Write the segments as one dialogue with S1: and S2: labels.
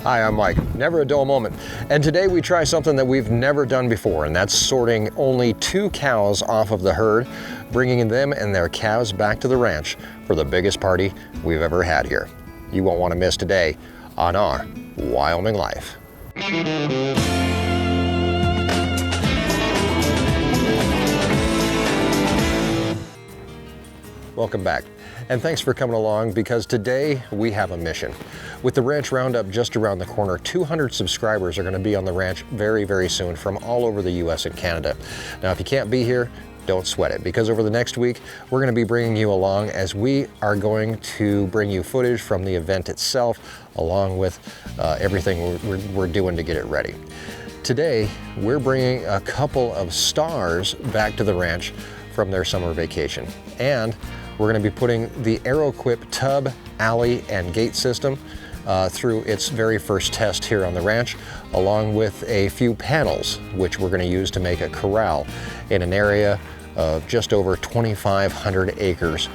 S1: Hi, I'm Mike. Never a dull moment. And today we try something that we've never done before, and that's sorting only 2 cows off of the herd, bringing them and their calves back to the ranch for the biggest party we've ever had here. You won't want to miss today on our Wyoming Life. Welcome back, and thanks for coming along, because today we have a mission. With the ranch roundup just around the corner, 200 subscribers are going to be on the ranch very, very soon from all over the US and Canada. Now, if you can't be here, don't sweat it, because over the next week, we're going to be bringing you along as we are going to bring you footage from the event itself, along with everything we're doing to get it ready. Today, we're bringing a couple of stars back to the ranch from their summer vacation, and we're going to be putting the Arrowquip tub, alley, and gate system through its very first test here on the ranch, along with a few panels, which we're going to use to make a corral in an area of just over 2,500 acres,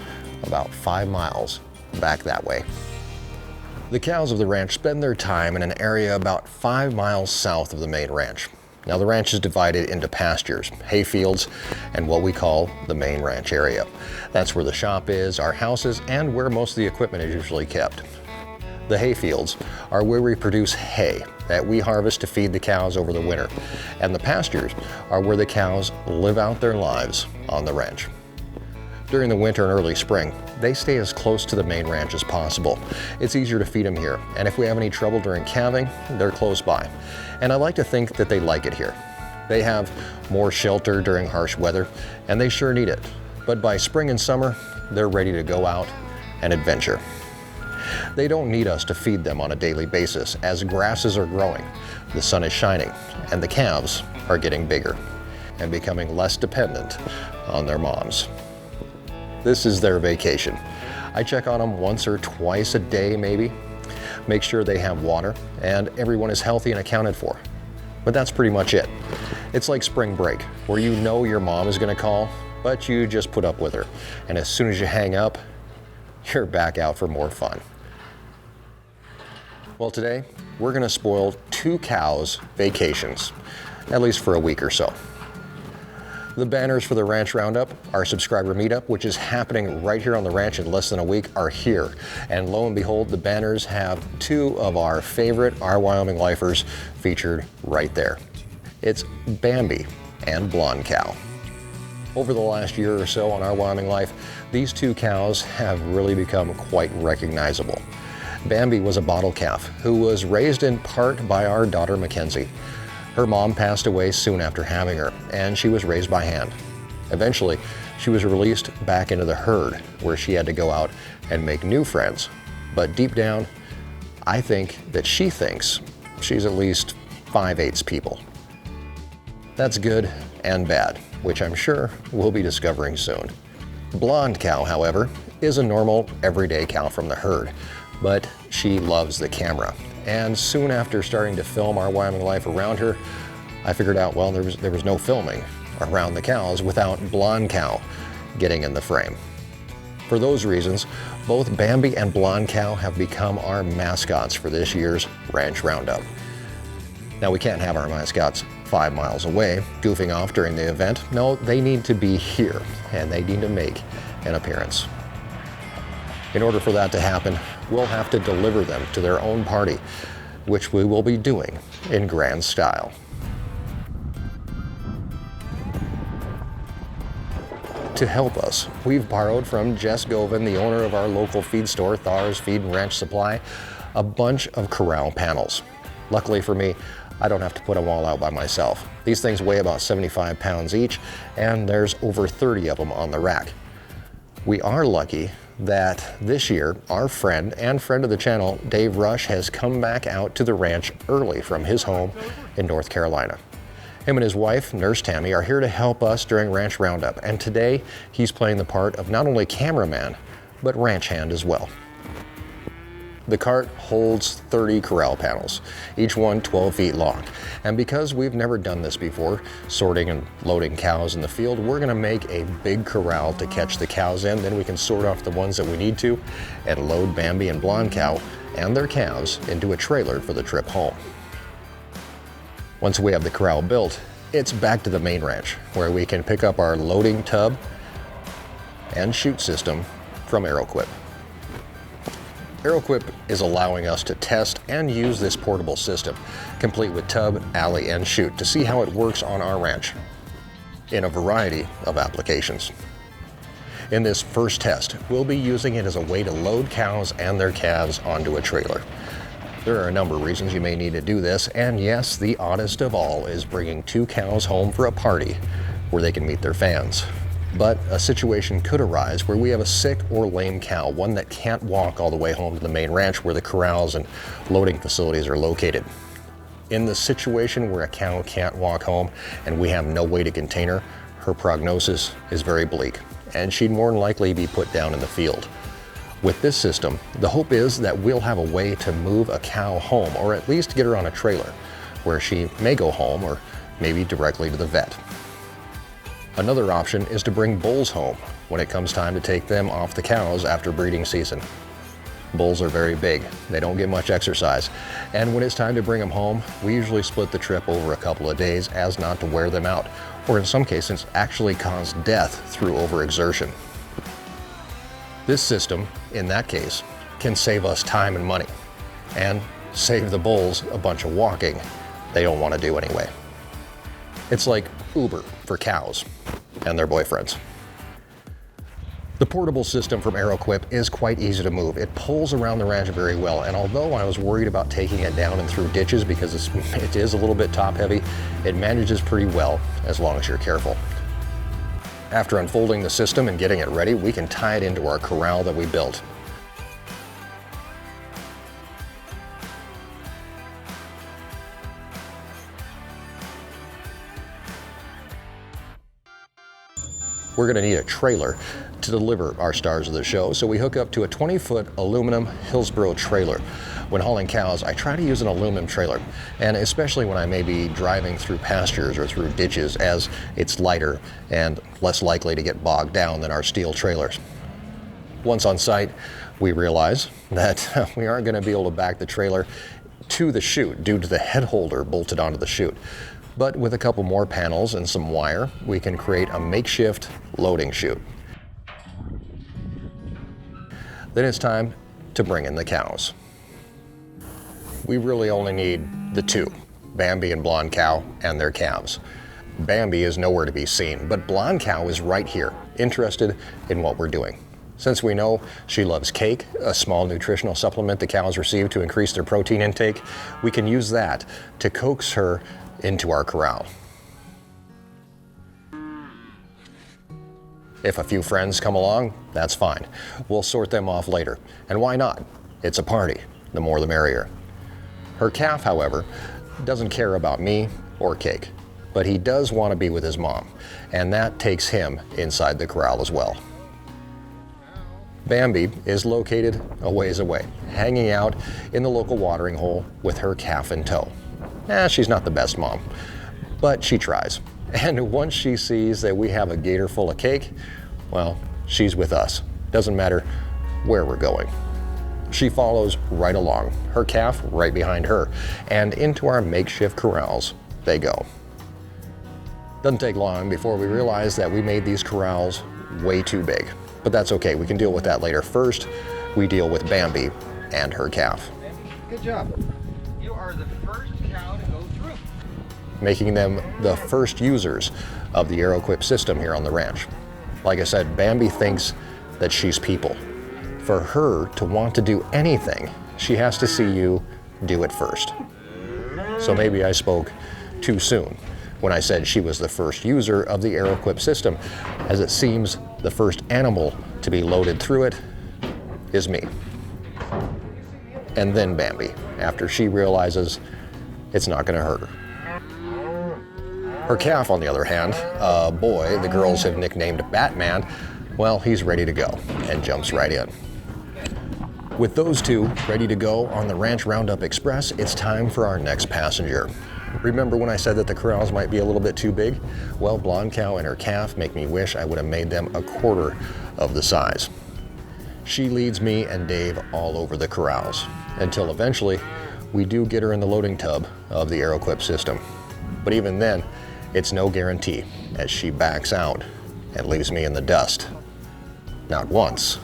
S1: about 5 miles back that way. The cows of the ranch spend their time in an area about 5 miles south of the main ranch. Now, the ranch is divided into pastures, hay fields, and what we call the main ranch area. That's where the shop is, our houses, and where most of the equipment is usually kept. The hay fields are where we produce hay that we harvest to feed the cows over the winter. And the pastures are where the cows live out their lives on the ranch. During the winter and early spring, they stay as close to the main ranch as possible. It's easier to feed them here, and if we have any trouble during calving, they're close by. And I like to think that they like it here. They have more shelter during harsh weather, and they sure need it. But by spring and summer, they're ready to go out and adventure. They don't need us to feed them on a daily basis, as grasses are growing, the sun is shining, and the calves are getting bigger and becoming less dependent on their moms. This is their vacation. I check on them once or twice a day maybe, make sure they have water, and everyone is healthy and accounted for. But that's pretty much it. It's like spring break, where you know your mom is going to call, but you just put up with her. And as soon as you hang up, you're back out for more fun. Well, today, we're going to spoil 2 cows' vacations, at least for a week or so. The banners for the ranch roundup, our subscriber meetup, which is happening right here on the ranch in less than a week, are here. And lo and behold, the banners have 2 of our favorite Our Wyoming Lifers featured right there. It's Bambi and Blonde Cow. Over the last year or so on Our Wyoming Life, these 2 cows have really become quite recognizable. Bambi was a bottle calf who was raised in part by our daughter Mackenzie. Her mom passed away soon after having her, and she was raised by hand. Eventually, she was released back into the herd, where she had to go out and make new friends. But deep down, I think that she thinks she's at least 5/8 people. That's good and bad, which I'm sure we'll be discovering soon. Blonde Cow, however, is a normal, everyday cow from the herd, but she loves the camera. And soon after starting to film Our Wyoming Life around her, I figured out, well, there was no filming around the cows without Blonde Cow getting in the frame. For those reasons, both Bambi and Blonde Cow have become our mascots for this year's Ranch Roundup. Now, we can't have our mascots 5 miles away, goofing off during the event. No, they need to be here, and they need to make an appearance. In order for that to happen, we'll have to deliver them to their own party, which we will be doing in grand style. To help us, we've borrowed from Jess Govan, the owner of our local feed store, Thar's Feed and Ranch Supply, a bunch of corral panels. Luckily for me, I don't have to put them all out by myself. These things weigh about 75 pounds each, and there's over 30 of them on the rack. We are lucky that this year, our friend and friend of the channel, Dave Rush, has come back out to the ranch early from his home in North Carolina. Him and his wife, Nurse Tammy, are here to help us during Ranch Roundup, and today he's playing the part of not only cameraman, but ranch hand as well. The cart holds 30 corral panels, each one 12 feet long. And because we've never done this before, sorting and loading cows in the field, we're gonna make a big corral to catch the cows in. Then we can sort off the ones that we need to and load Bambi and Blonde Cow and their calves into a trailer for the trip home. Once we have the corral built, it's back to the main ranch, where we can pick up our loading tub and chute system from Arrowquip. Arrowquip is allowing us to test and use this portable system, complete with tub, alley, and chute, to see how it works on our ranch in a variety of applications. In this first test, we'll be using it as a way to load cows and their calves onto a trailer. There are a number of reasons you may need to do this, and yes, the oddest of all is bringing 2 cows home for a party where they can meet their fans. But a situation could arise where we have a sick or lame cow, one that can't walk all the way home to the main ranch where the corrals and loading facilities are located. In the situation where a cow can't walk home and we have no way to contain her, her prognosis is very bleak, and she'd more than likely be put down in the field. With this system, the hope is that we'll have a way to move a cow home, or at least get her on a trailer, where she may go home or maybe directly to the vet. Another option is to bring bulls home when it comes time to take them off the cows after breeding season. Bulls are very big, they don't get much exercise, and when it's time to bring them home, we usually split the trip over a couple of days as not to wear them out, or in some cases actually cause death through overexertion. This system, in that case, can save us time and money, and save the bulls a bunch of walking they don't want to do anyway. It's like Uber for cows and their boyfriends. The portable system from Arrowquip is quite easy to move. It pulls around the ranch very well, and although I was worried about taking it down and through ditches because it is a little bit top heavy, it manages pretty well as long as you're careful. After unfolding the system and getting it ready, we can tie it into our corral that we built. We're going to need a trailer to deliver our stars of the show, so we hook up to a 20-foot aluminum Hillsboro trailer. When hauling cows, I try to use an aluminum trailer, and especially when I may be driving through pastures or through ditches, as it's lighter and less likely to get bogged down than our steel trailers. Once on site, we realize that we aren't going to be able to back the trailer to the chute due to the head holder bolted onto the chute. But with a couple more panels and some wire, we can create a makeshift loading chute. Then it's time to bring in the cows. We really only need the 2, Bambi and Blonde Cow and their calves. Bambi is nowhere to be seen, but Blonde Cow is right here, interested in what we're doing. Since we know she loves cake, a small nutritional supplement the cows receive to increase their protein intake, we can use that to coax her into our corral. If a few friends come along, that's fine. We'll sort them off later. And why not? It's a party. The more the merrier. Her calf, however, doesn't care about me or cake, but he does want to be with his mom, and that takes him inside the corral as well. Bambi is located a ways away, hanging out in the local watering hole with her calf in tow. She's not the best mom, but she tries. And once she sees that we have a gator full of cake, well, she's with us. Doesn't matter where we're going. She follows right along, her calf right behind her, and into our makeshift corrals they go. Doesn't take long before we realize that we made these corrals way too big, but that's okay, we can deal with that later. First, we deal with Bambi and her calf.
S2: Good job. You are the first cow to go through.
S1: Making them the first users of the Arrowquip system here on the ranch. Like I said, Bambi thinks that she's people. For her to want to do anything, she has to see you do it first. So maybe I spoke too soon when I said she was the first user of the Arrowquip system, as it seems the first animal to be loaded through it is me. And then Bambi, after she realizes it's not going to hurt her. Her calf, on the other hand, a boy the girls have nicknamed Batman, well, he's ready to go and jumps right in. With those two ready to go on the Ranch Roundup Express, it's time for our next passenger. Remember when I said that the corrals might be a little bit too big? Well, Blonde Cow and her calf make me wish I would have made them a quarter of the size. She leads me and Dave all over the corrals until eventually we do get her in the loading tub of the Arrowquip system. But even then, it's no guarantee as she backs out and leaves me in the dust. Not once,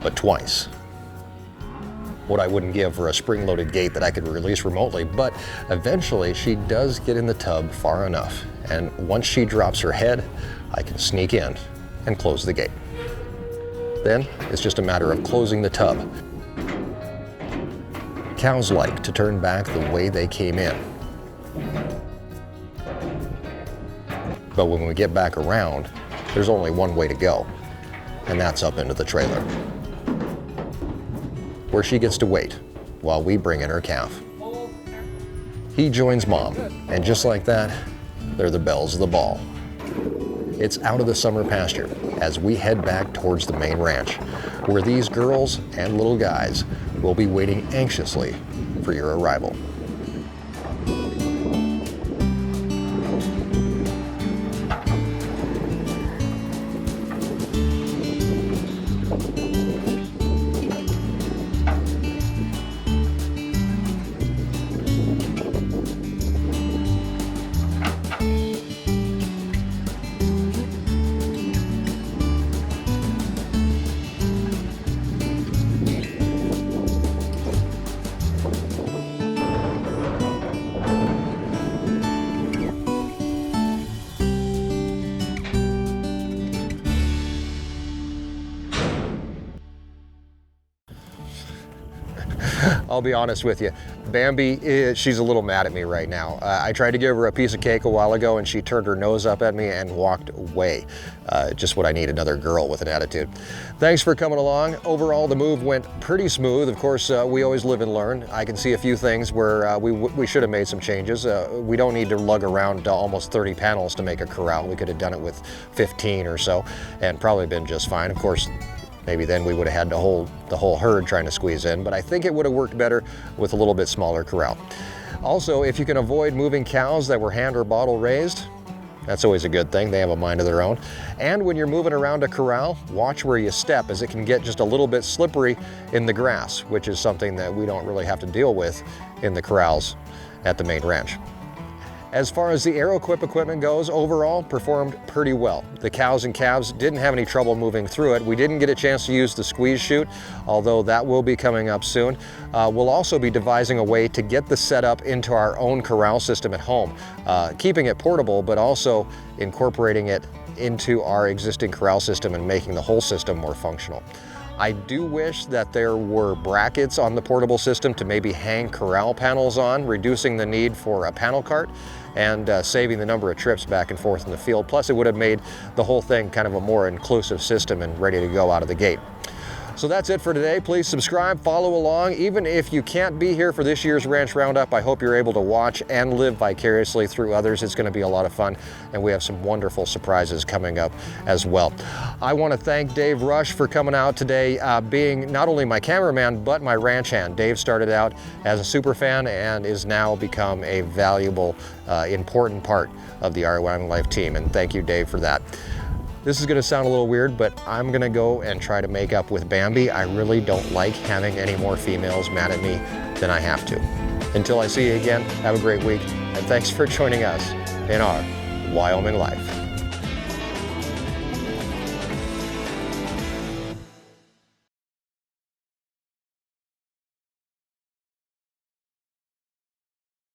S1: but twice. What I wouldn't give for a spring-loaded gate that I could release remotely, but eventually she does get in the tub far enough, and once she drops her head, I can sneak in and close the gate. Then it's just a matter of closing the tub. Cows like to turn back the way they came in. But when we get back around, there's only one way to go, and that's up into the trailer, where she gets to wait while we bring in her calf. He joins Mom, and just like that, they're the bells of the ball. It's out of the summer pasture as we head back towards the main ranch, where these girls and little guys will be waiting anxiously for your arrival. I'll be honest with you, Bambi, she's a little mad at me right now. I tried to give her a piece of cake a while ago and she turned her nose up at me and walked away. Just what I need, another girl with an attitude. Thanks for coming along. Overall, the move went pretty smooth. Of course, we always live and learn. I can see a few things where we should have made some changes. We don't need to lug around almost 30 panels to make a corral. We could have done it with 15 or so and probably been just fine. Of course, maybe then we would have had the whole herd trying to squeeze in, but I think it would have worked better with a little bit smaller corral. Also, if you can avoid moving cows that were hand or bottle raised, that's always a good thing. They have a mind of their own. And when you're moving around a corral, watch where you step, as it can get just a little bit slippery in the grass, which is something that we don't really have to deal with in the corrals at the main ranch. As far as the Arrowquip equipment goes, overall performed pretty well. The cows and calves didn't have any trouble moving through it. We didn't get a chance to use the squeeze chute, although that will be coming up soon. We'll also be devising a way to get the setup into our own corral system at home, keeping it portable, but also incorporating it into our existing corral system and making the whole system more functional. I do wish that there were brackets on the portable system to maybe hang corral panels on, reducing the need for a panel cart and saving the number of trips back and forth in the field. Plus, it would have made the whole thing kind of a more inclusive system and ready to go out of the gate. So that's it for today. Please subscribe, follow along. Even if you can't be here for this year's Ranch Roundup, I hope you're able to watch and live vicariously through others. It's going to be a lot of fun, and we have some wonderful surprises coming up as well. I want to thank Dave Rush for coming out today, being not only my cameraman, but my ranch hand. Dave started out as a super fan and is now become a valuable, important part of the Wyoming Life team, and thank you, Dave, for that. This is going to sound a little weird, but I'm going to go and try to make up with Bambi. I really don't like having any more females mad at me than I have to. Until I see you again, have a great week, and thanks for joining us in our Wyoming Life.